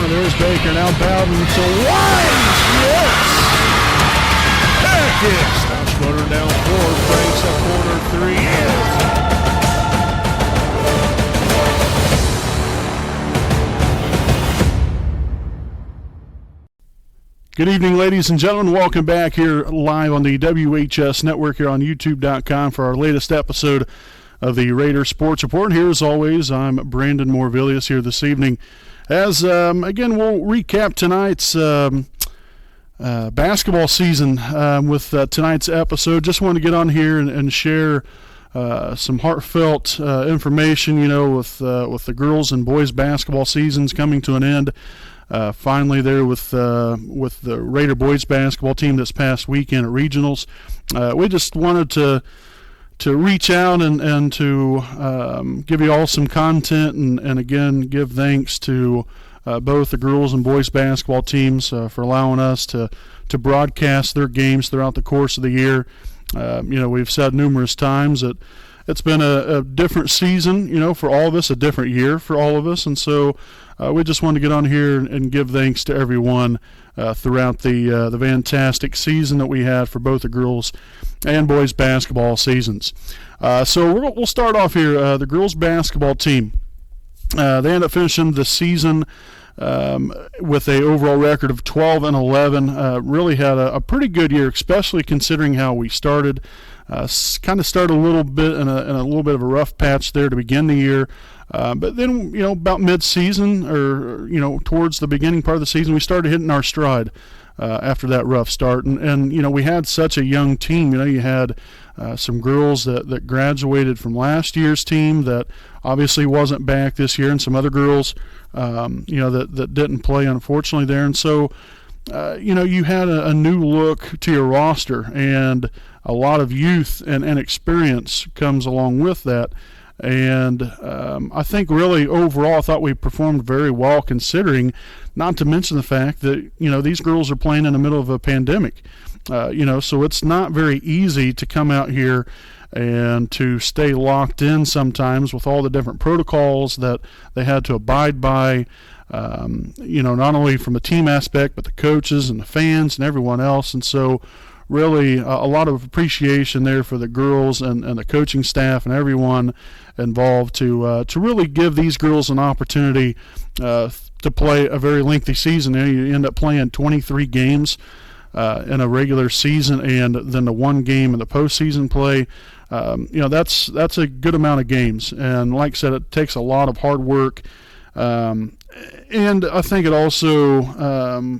There's Baker now Bowden to Wise. Yes! Back is. Stops motor down forward. Breaks up corner three. Yes! Good evening, ladies and gentlemen. Welcome back here live on the WHS Network here on YouTube.com for our latest episode of the Raider Sports Report. Here, as always, I'm Brandon Morvillius here this evening. As, again, we'll recap tonight's basketball season with tonight's episode. Just want to get on here and share some heartfelt information, with the girls and boys basketball seasons coming to an end. Finally there with the Raider boys basketball team this past weekend at regionals. We just wanted to reach out and to give you all some content and again give thanks to both the girls and boys basketball teams for allowing us to broadcast their games throughout the course of the year. We've said numerous times that it's been a different season, for all of us, a different year for all of us, and so we just wanted to get on here and give thanks to everyone throughout the fantastic season that we had for both the girls and boys basketball seasons. So we'll start off here. The girls basketball team, they ended up finishing the season with a overall record of 12-11. Really had a pretty good year, especially considering how we started. Kind of started a little bit in a little bit of a rough patch there to begin the year. But then, about mid-season or, towards the beginning part of the season, we started hitting our stride after that rough start. And we had such a young team. You had some girls that graduated from last year's team that obviously wasn't back this year, and some other girls, that didn't play, unfortunately, there. And so, you had a new look to your roster, and a lot of youth and experience comes along with that. And I think really overall I thought we performed very well, considering, not to mention the fact that, these girls are playing in the middle of a pandemic. So it's not very easy to come out here and to stay locked in sometimes with all the different protocols that they had to abide by, not only from a team aspect, but the coaches and the fans and everyone else. And so really a lot of appreciation there for the girls and the coaching staff and everyone involved to really give these girls an opportunity to play a very lengthy season. You end up playing 23 games in a regular season, and then the one game in the postseason play. That's a good amount of games, and like I said, it takes a lot of hard work, and I think it also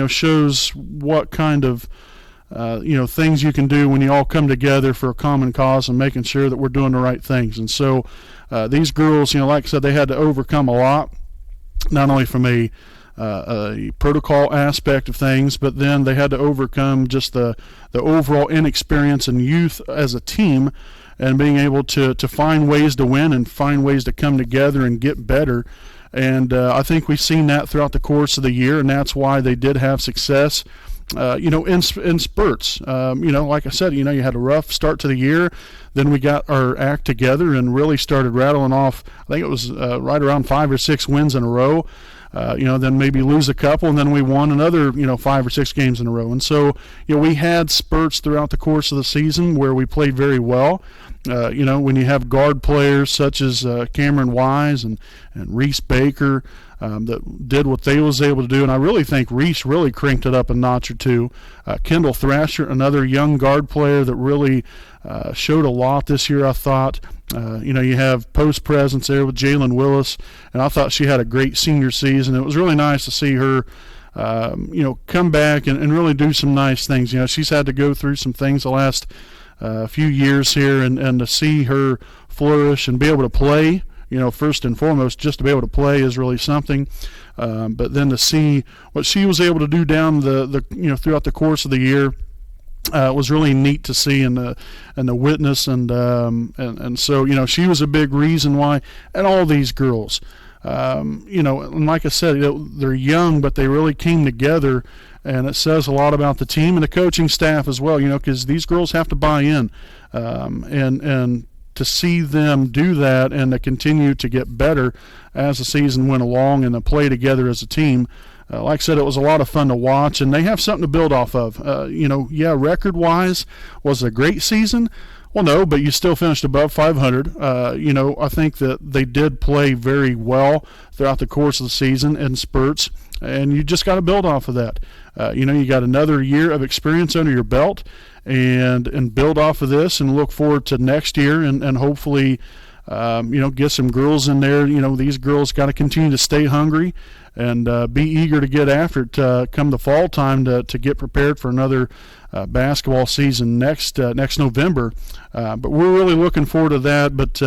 shows what kind of things you can do when you all come together for a common cause and making sure that we're doing the right things. And so these girls, like I said, they had to overcome a lot, not only from a protocol aspect of things, but then they had to overcome just the overall inexperience and youth as a team, and being able to find ways to win and find ways to come together and get better. And I think we've seen that throughout the course of the year, and that's why they did have success. In spurts. Like I said, you had a rough start to the year. Then we got our act together and really started rattling off, I think it was right around 5 or 6 wins in a row. Then maybe lose a couple, and then we won another, 5 or 6 games in a row. And so, we had spurts throughout the course of the season where we played very well. When you have guard players such as Cameron Wise and Reese Baker, that did what they was able to do, and I really think Reese really cranked it up a notch or two. Kendall Thrasher, another young guard player that really showed a lot this year, I thought. You have post presence there with Jalen Willis, and I thought she had a great senior season. It was really nice to see her come back and really do some nice things. She's had to go through some things the last few years here, and to see her flourish and be able to play, first and foremost, just to be able to play is really something. But then to see what she was able to do down the throughout the course of the year was really neat to see and the witness, and so she was a big reason why. And all these girls, and like I said, they're young, but they really came together, and it says a lot about the team and the coaching staff as well. Because these girls have to buy in, and to see them do that and to continue to get better as the season went along and to play together as a team. Like I said, it was a lot of fun to watch, and they have something to build off of. Record-wise, was it a great season? Well, no, but you still finished above 500. I think that they did play very well throughout the course of the season in spurts, and you just got to build off of that. You got another year of experience under your belt, and build off of this and look forward to next year and hopefully, get some girls in there. These girls got to continue to stay hungry and be eager to get after it come the fall time to get prepared for another basketball season next November. But we're really looking forward to that. But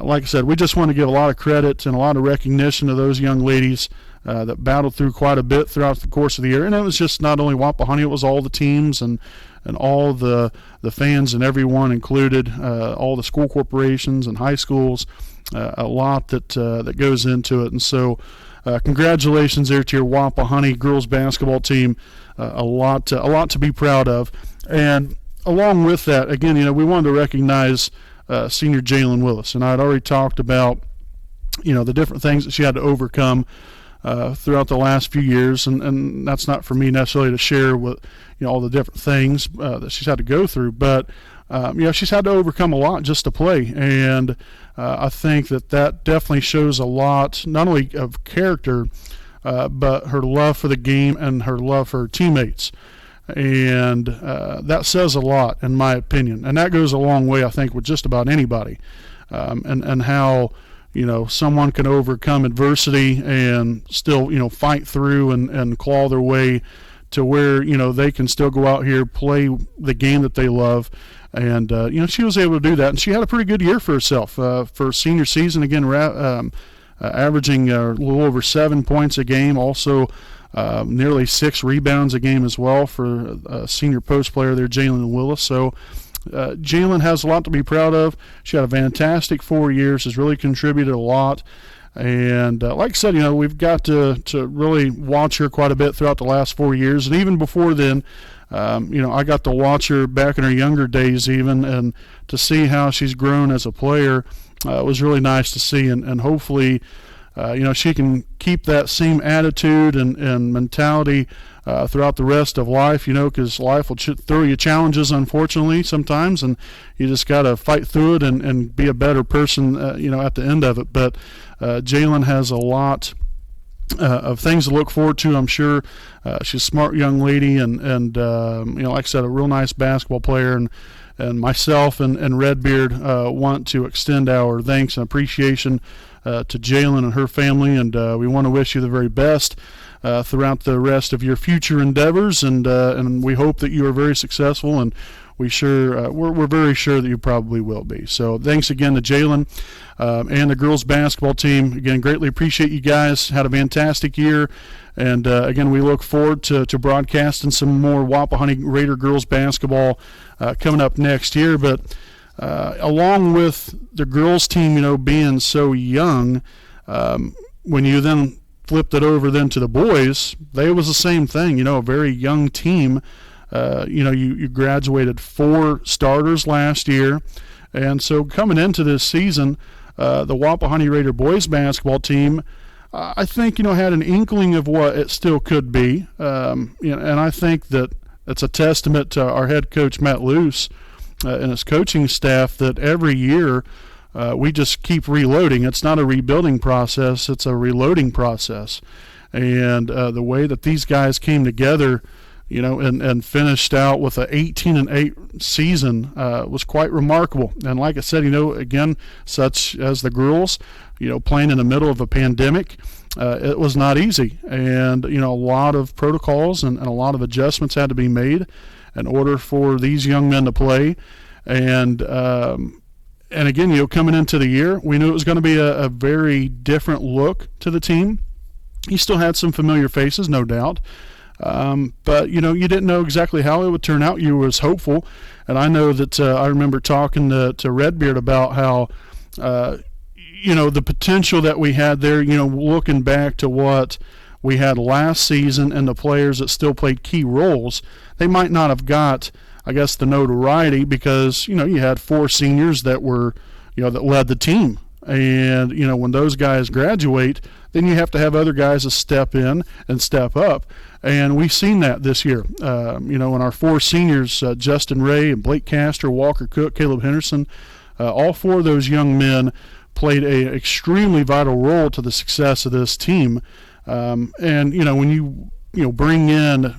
like I said, we just want to give a lot of credit and a lot of recognition to those young ladies that battled through quite a bit throughout the course of the year. And it was just not only Wapahani, it was all the teams and all the fans and everyone included, all the school corporations and high schools, a lot that goes into it. And so congratulations there to your Wapahani girls basketball team. A lot to be proud of. And along with that, again, we wanted to recognize senior Jalen Willis. And I'd already talked about, the different things that she had to overcome throughout the last few years, and that's not for me necessarily to share with all the different things that she's had to go through, but she's had to overcome a lot just to play, and I think that definitely shows a lot, not only of character, but her love for the game and her love for her teammates, and that says a lot in my opinion, and that goes a long way I think with just about anybody, and how someone can overcome adversity and still, fight through and claw their way to where, they can still go out here, play the game that they love. And, she was able to do that. And she had a pretty good year for herself for senior season. Again, averaging a little over 7 points a game, also nearly 6 rebounds a game as well for a senior post player there, Jalen Willis. So, Jalen has a lot to be proud of. She had a fantastic 4 years, has really contributed a lot. And like I said, we've got to really watch her quite a bit throughout the last 4 years. And even before then, I got to watch her back in her younger days even, and to see how she's grown as a player was really nice to see. And hopefully, she can keep that same attitude and mentality throughout the rest of life, because life will throw you challenges, unfortunately, sometimes, and you just got to fight through it and be a better person, at the end of it. But Jalen has a lot of things to look forward to, I'm sure. She's a smart young lady, and like I said, a real nice basketball player, and myself and Redbeard want to extend our thanks and appreciation to Jalen and her family, and we want to wish you the very best throughout the rest of your future endeavors, and we hope that you are very successful, and we're very sure that you probably will be. So thanks again to Jalen and the girls basketball team. Again, greatly appreciate you guys. Had a fantastic year, and again, we look forward to broadcasting some more Wapahani Raider girls basketball coming up next year. But along with the girls team, being so young, when you then flipped it over then to the boys, they was the same thing, a very young team. You graduated 4 starters last year, and so coming into this season, the Wapahani Raider boys basketball team, I think, had an inkling of what it still could be, and I think that it's a testament to our head coach Matt Luce and his coaching staff that every year we just keep reloading. It's not a rebuilding process, it's a reloading process. And the way that these guys came together, and finished out with an 18-8 season was quite remarkable. And like I said, again, such as the girls, playing in the middle of a pandemic, it was not easy. And, a lot of protocols and a lot of adjustments had to be made in order for these young men to play. And again, coming into the year, we knew it was going to be a very different look to the team. You still had some familiar faces, no doubt. But, you didn't know exactly how it would turn out. You was hopeful. And I know that I remember talking to Redbeard about how, the potential that we had there, looking back to what we had last season and the players that still played key roles, they might not have got I guess, the notoriety because, you had 4 seniors that were, that led the team. And, when those guys graduate, then you have to have other guys to step in and step up. And we've seen that this year. In our 4 seniors, Justin Ray and Blake Castor, Walker Cook, Caleb Henderson, all 4 of those young men played a extremely vital role to the success of this team. And, when you bring in,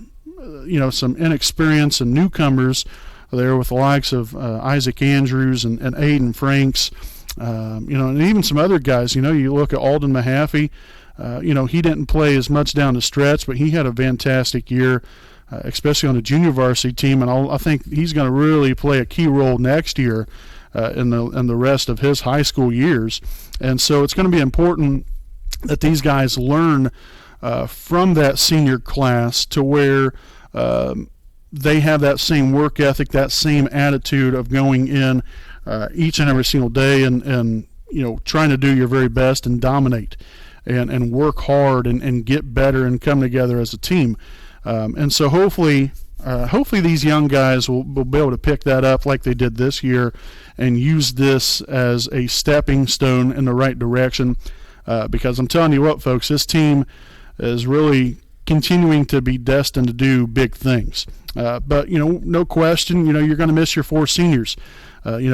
some inexperience and newcomers there with the likes of Isaac Andrews and Aiden Franks, and even some other guys. You look at Alden Mahaffey. He didn't play as much down the stretch, but he had a fantastic year, especially on the junior varsity team. And I think he's going to really play a key role next year in the rest of his high school years. And so it's going to be important that these guys learn from that senior class to where they have that same work ethic, that same attitude of going in each and every single day and trying to do your very best and dominate and work hard and get better and come together as a team. And so hopefully these young guys will be able to pick that up like they did this year and use this as a stepping stone in the right direction. Because I'm telling you what, folks, this team is really continuing to be destined to do big things. But, no question, you're going to miss your 4 seniors.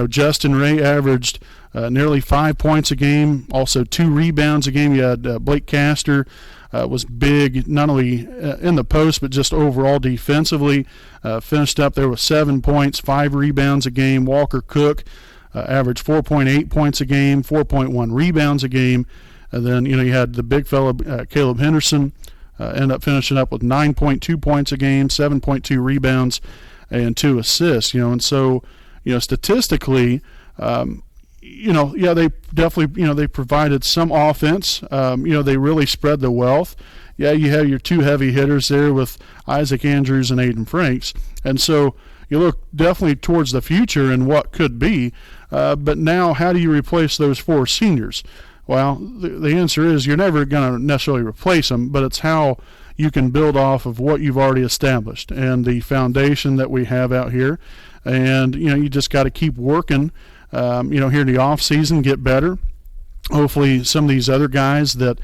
Justin Ray averaged nearly 5 points a game, also 2 rebounds a game. You had Blake Castor was big, not only in the post, but just overall defensively. Finished up there with 7 points, 5 rebounds a game. Walker Cook averaged 4.8 points a game, 4.1 rebounds a game. And then, you had the big fella, Caleb Henderson, end up finishing up with 9.2 points a game, 7.2 rebounds, and 2 assists. And so, statistically, they definitely, they provided some offense. They really spread the wealth. Yeah, you have your 2 heavy hitters there with Isaac Andrews and Aiden Franks. And so you look definitely towards the future and what could be. But now how do you replace those 4 seniors? Well, the answer is you're never going to necessarily replace them, but it's how you can build off of what you've already established and the foundation that we have out here. And, you just got to keep working, here in the off season, get better. Hopefully some of these other guys that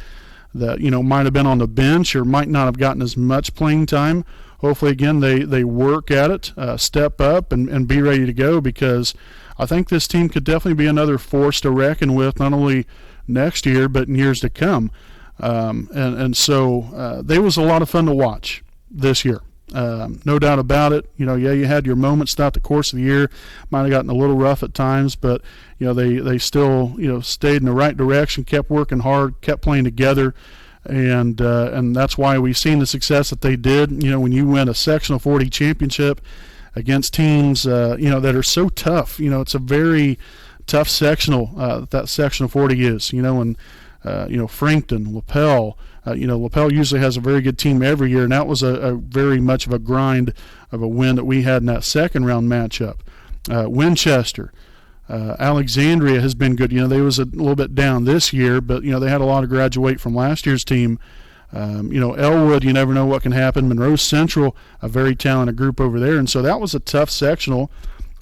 might have been on the bench or might not have gotten as much playing time, hopefully, again, they work at it, step up and be ready to go, because I think this team could definitely be another force to reckon with, not only next year, but in years to come. So they was a lot of fun to watch this year. No doubt about it. You had your moments throughout the course of the year. Might have gotten a little rough at times, but they still stayed in the right direction, kept working hard, kept playing together, and that's why we've seen the success that they did. When you win a sectional 40 championship against teams that are so tough, it's a very tough sectional that sectional 40 is. Frankton, Lapel. Lapel usually has a very good team every year, and that was a very much of a grind of a win that we had in that second round matchup. Winchester, Alexandria has been good. They was a little bit down this year, but they had a lot of graduate from last year's team. Elwood, you never know what can happen. Monroe Central, a very talented group over there, and so that was a tough sectional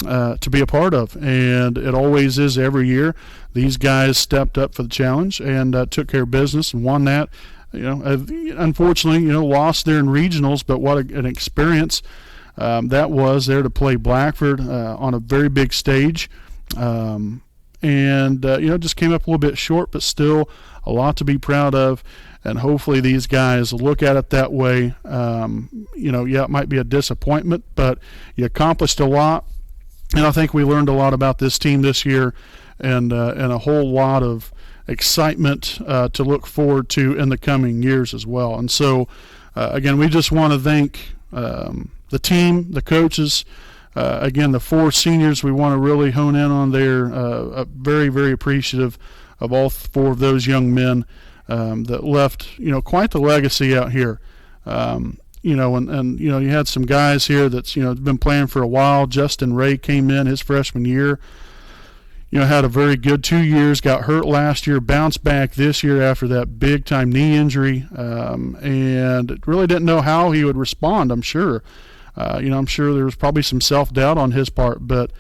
to be a part of, and it always is every year. These guys stepped up for the challenge and took care of business and won that. Unfortunately, lost there in regionals, but what an experience that was there to play Blackford on a very big stage. Just came up a little bit short, but still a lot to be proud of. And hopefully these guys look at it that way. It might be a disappointment, but you accomplished a lot. And I think we learned a lot about this team this year, and a whole lot of excitement to look forward to in the coming years as well. And so, again, we just want to thank the team, the coaches, again, the 4 seniors. We want to really hone in on there. Very, very appreciative of all 4 of those young men that left, quite the legacy out here. You had some guys here that's, been playing for a while. Justin Ray came in his freshman year, had a very good 2 years, got hurt last year, bounced back this year after that big-time knee injury, and really didn't know how he would respond, I'm sure. I'm sure there was probably some self-doubt on his part, but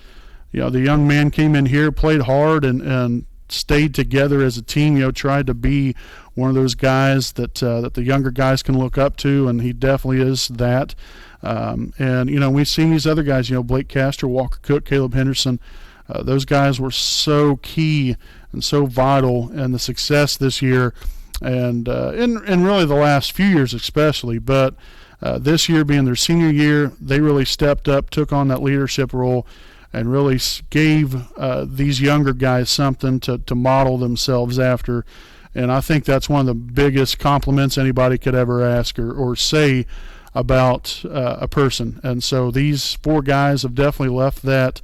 the young man came in here, played hard, and stayed together as a team. Tried to be one of those guys that the younger guys can look up to, and he definitely is that. And we've seen these other guys, Blake Castor, Walker Cook, Caleb Henderson. Those guys were so key and so vital in the success this year, and in really the last few years especially. But this year being their senior year, they really stepped up, took on that leadership role, and really gave these younger guys something to model themselves after. And I think that's one of the biggest compliments anybody could ever ask or say about a person. And so these 4 guys have definitely left that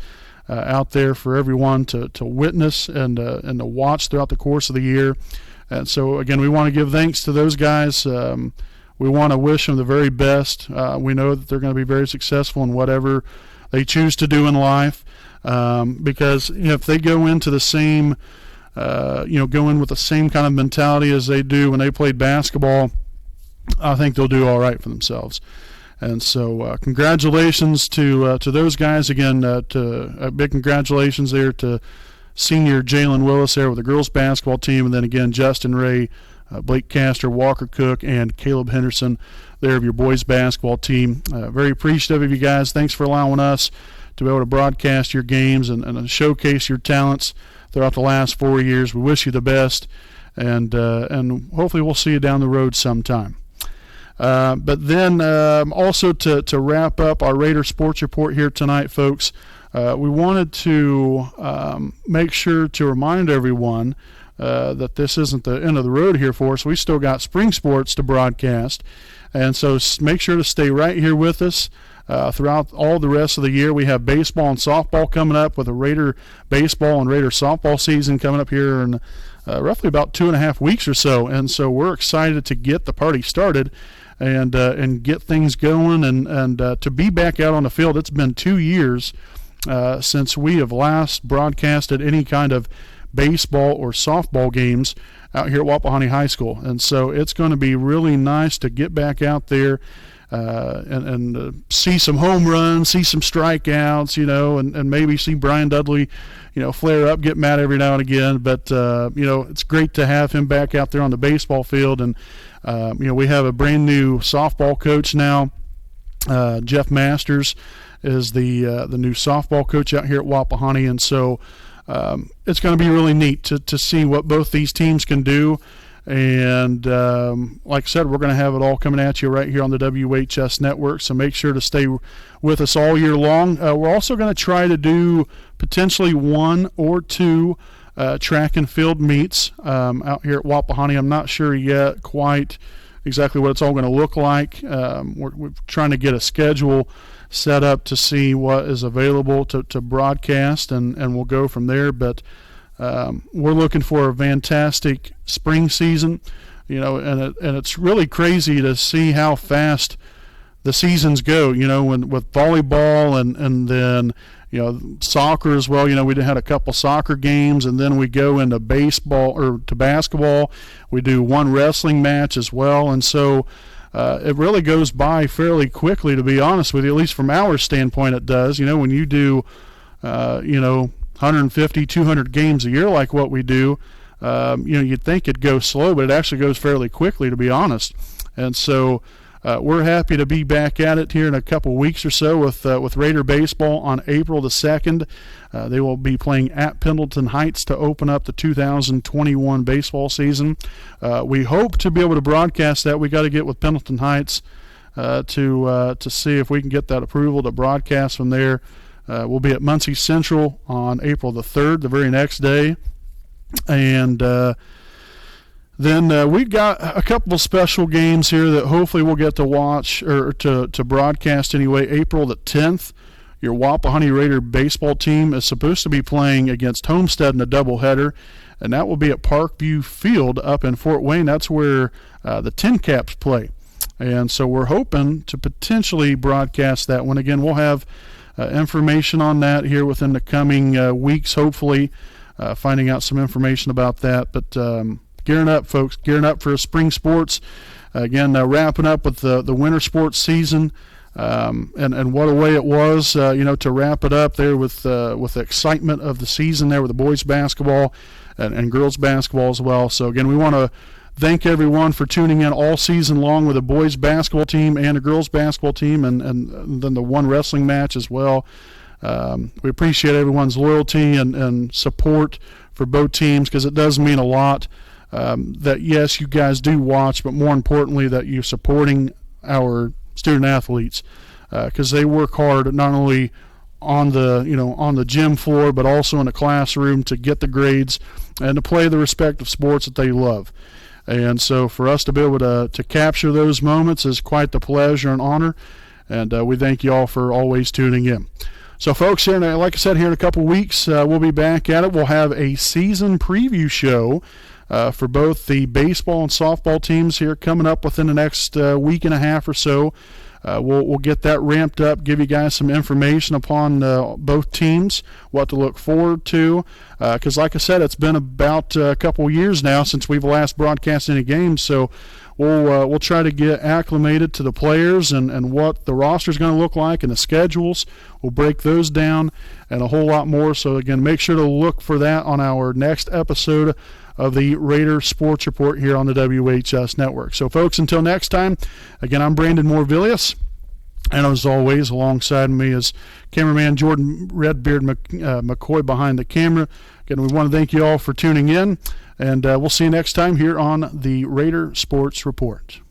out there for everyone to witness and to watch throughout the course of the year. And so, again, we want to give thanks to those guys. We want to wish them the very best. We know that they're going to be very successful in whatever they choose to do in life, because if they go into the same, go in with the same kind of mentality as they do when they played basketball, I think they'll do all right for themselves. And so congratulations to those guys. Again, big congratulations there to senior Jalen Willis there with the girls basketball team, and then again Justin Ray, Blake Castor, Walker Cook, and Caleb Henderson there of your boys basketball team. Very appreciative of you guys. Thanks for allowing us to be able to broadcast your games and showcase your talents throughout the last 4 years. We wish you the best, and hopefully we'll see you down the road sometime. But then also to wrap up our Raider Sports Report here tonight, folks, we wanted to make sure to remind everyone that this isn't the end of the road here for us. We still got spring sports to broadcast, and so make sure to stay right here with us throughout all the rest of the year. We have baseball and softball coming up with a Raider baseball and Raider softball season coming up here in roughly about 2.5 weeks or so, and so we're excited to get the party started and get things going and to be back out on the field. It's been 2 years since we have last broadcasted any kind of baseball or softball games out here at Wapahani High School, and so it's going to be really nice to get back out there and see some home runs, see some strikeouts, and maybe see Brian Dudley, flare up, get mad every now and again. But it's great to have him back out there on the baseball field. And we have a brand new softball coach now. Jeff Masters is the new softball coach out here at Wapahani, and so it's going to be really neat to see what both these teams can do. And like I said, we're going to have it all coming at you right here on the WHS network, so make sure to stay with us all year long. We're also going to try to do potentially 1 or 2 track and field meets out here at Wapahani. I'm not sure yet quite exactly what it's all going to look like. We're trying to get a schedule set up to see what is available to broadcast, and we'll go from there. But we're looking for a fantastic spring season, and it's really crazy to see how fast the seasons go, with volleyball and then, soccer as well. We had a couple soccer games, and then we go into baseball or to basketball. We do 1 wrestling match as well, and so it really goes by fairly quickly, to be honest with you, at least from our standpoint it does. When you do, 150, 200 games a year like what we do, you'd think it'd go slow, but it actually goes fairly quickly, to be honest. And so we're happy to be back at it here in a couple weeks or so with Raider baseball on April the 2nd. They will be playing at Pendleton Heights to open up the 2021 baseball season. We hope to be able to broadcast that. We got to get with Pendleton Heights to see if we can get that approval to broadcast from there. We'll be at Muncie Central on April the 3rd, the very next day. And then we've got a couple of special games here that hopefully we'll get to watch or to broadcast anyway. April the 10th, your Wapahani Raider baseball team is supposed to be playing against Homestead in a doubleheader, and that will be at Parkview Field up in Fort Wayne. That's where the Tin Caps play. And so we're hoping to potentially broadcast that one. Again, we'll have information on that here within the coming weeks, hopefully, finding out some information about that. But gearing up, folks, gearing up for spring sports. Again, wrapping up with the winter sports season. And what a way it was, to wrap it up there with the excitement of the season there with the boys basketball and girls basketball as well. So again, we want to thank everyone for tuning in all season long with the boys basketball team and the girls basketball team, and then the one wrestling match as well. We appreciate everyone's loyalty and support for both teams, because it does mean a lot that, yes, you guys do watch, but more importantly that you're supporting our student athletes, because they work hard not only on the gym floor, but also in the classroom to get the grades and to play the respective sports that they love. And so for us to be able to capture those moments is quite the pleasure and honor, and we thank you all for always tuning in. So folks, here, like I said, here in a couple weeks, we'll be back at it. We'll have a season preview show for both the baseball and softball teams here coming up within the next week and a half or so. We'll get that ramped up, give you guys some information upon both teams, what to look forward to. Because like I said, it's been about a couple years now since we've last broadcast any games, so we'll try to get acclimated to the players and what the roster is going to look like and the schedules. We'll break those down and a whole lot more. So again, make sure to look for that on our next episode of the Raider Sports Report here on the WHS Network. So folks, until next time, again, I'm Brandon Morvillius, and as always, alongside me is cameraman Jordan Redbeard McCoy behind the camera. Again, we want to thank you all for tuning in, and we'll see you next time here on the Raider Sports Report.